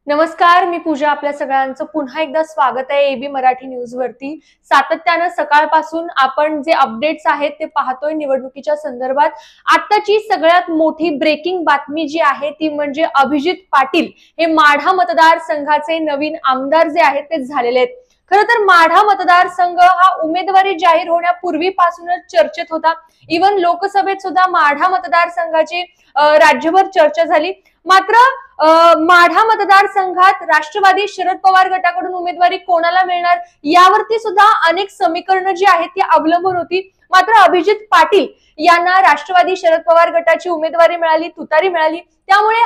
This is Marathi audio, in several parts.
नमस्कार, मी पूजा. आपल्या सगळ्यांचं पुन्हा एकदा स्वागत आहे एबी मराठी न्यूज वरती. सातत्यानं सकाळपासून आपण जे अपडेट्स आहेत ते पाहतोय निवडणुकीच्या संदर्भात. आताची सगळ्यात मोठी ब्रेकिंग बातमी जी आहे ती म्हणजे अभिजित पाटील हे माढा मतदारसंघाचे नवीन आमदार जे आहेत ते झालेले आहेत. खरं तर माढा मतदारसंघ हा उमेदवारी जाहीर होण्यापूर्वीपासूनच चर्चेत होता. इव्हन लोकसभेत सुद्धा माढा मतदारसंघाची राज्यभर चर्चा झाली. मात्र माढा मतदारसंघात राष्ट्रवादी शरद पवार गटाकडून उमेदवारी कोणाला मिळणार यावरती सुद्धा अनेक समीकरणं जी आहेत ती अवलंबून होती. मात्र अभिजित पाटील यांना राष्ट्रवादी शरद पवार गटाची उमेदवारी मिळाली, तुतारी मिळाली. त्यामुळे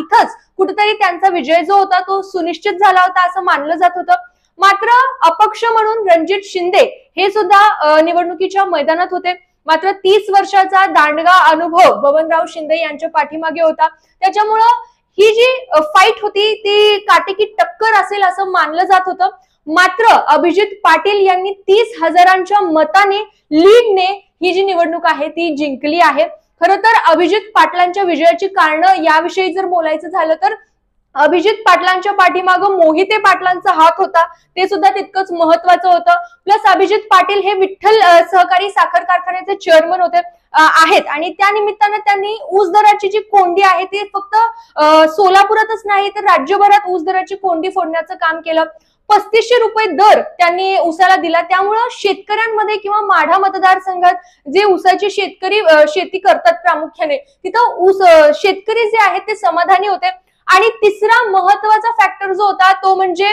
इथंच कुठेतरी त्यांचा विजय जो होता तो सुनिश्चित झाला होता असं मानलं जात होतं. मात्र अपक्ष म्हणून रणजित शिंदे हे सुद्धा निवडणुकीच्या मैदानात होते. मात्र 30 वर्षाचा दांडगा अनुभव बबनराव शिंदे यांच्या पाठीमागे होता. त्याच्यामुळं ही जी फाईट होती ती काटेकी टक्कर असेल असं मानलं जात होतं. मात्र अभिजित पाटील यांनी 30,000च्या मताने लीडने ही जी निवडणूक आहे ती जिंकली आहे. खरं तर अभिजित पाटलांच्या विजयाची कारणं याविषयी जर बोलायचं झालं तर अभिजित पाटलांच्या पाठीमागं मोहिते पाटलांचा हात होता, ते सुद्धा तितकंच महत्वाचं होतं. प्लस अभिजित पाटील हे विठ्ठल सहकारी साखर कारखान्याचे चेअरमन होते आहेत आणि त्या निमित्तानं त्यांनी ऊस दराची जी कोंडी आहे ती फक्त सोलापुरातच नाही तर राज्यभरात ऊस दराची कोंडी फोडण्याचं काम केलं. 3500 रुपये दर त्यांनी ऊसाला दिला. त्यामुळं शेतकऱ्यांमध्ये किंवा माढा मतदारसंघात जे ऊसाची शेती करतात प्रामुख्याने तिथं ऊस शेतकरी जे आहेत ते समाधानी होते. आणि तिसरा महत्वाचा फॅक्टर जो होता तो म्हणजे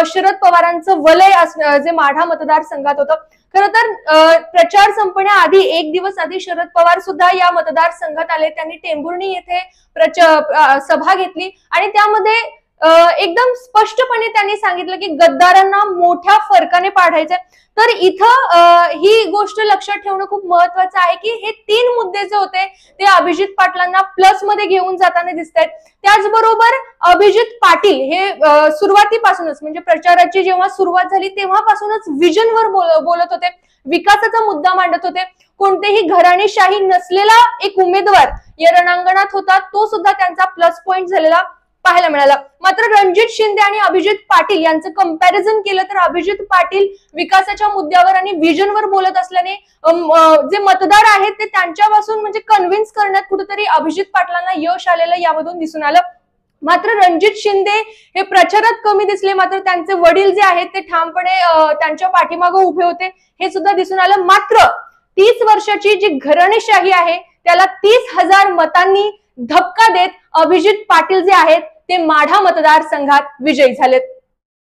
शरद पवारांचं वलय जे माढा मतदारसंघात होतं. खरं तर प्रचार संपण्याआधी एक दिवस आधी शरद पवार सुद्धा या मतदारसंघात आले. त्यांनी टेंभुर्णी येथे सभा घेतली आणि त्यामध्ये एकदम स्पष्टपणे त्यांनी सांगितलं की गद्दारांना मोठ्या फरकाने पाडायचं. तर इथं ही गोष्ट लक्षात ठेवणं खूप महत्वाचं आहे की हे 3 मुद्दे जे होते ते अभिजित पाटलांना प्लस मध्ये घेऊन जाताना दिसत आहेत. त्याचबरोबर अभिजित पाटील हे सुरुवातीपासूनच म्हणजे प्रचाराची जेव्हा सुरुवात झाली तेव्हापासूनच विजनवर बोलत होते, विकासाचा मुद्दा मांडत होते. कोणतेही घराणेशाही नसलेला एक उमेदवार या रणांगणात होता, तो सुद्धा त्यांचा प्लस पॉइंट झालेला पाहायला मिळाला. मात्र रणजित शिंदे आणि अभिजित पाटील यांचं कंपॅरिझन केलं तर अभिजित पाटील विकासाच्या मुद्द्यावर आणि विजनवर बोलत असल्याने जे मतदार आहेत ते त्यांच्यापासून म्हणजे कन्व्हिन्स करण्यात कुठेतरी अभिजित पाटलांना यश आलेलं यामधून दिसून आलं. मात्र रणजित शिंदे हे प्रचारात कमी दिसले, मात्र त्यांचे वडील जे आहेत ते ठामपणे त्यांच्या पाठीमागे उभे होते हे सुद्धा दिसून आलं. मात्र 30 वर्षाची जी घराणेशाही आहे त्याला 30,000 मतांनी धक्का देत अभिजित पाटील जे आहेत ते माढा मतदारसंघात विजयी झालेत.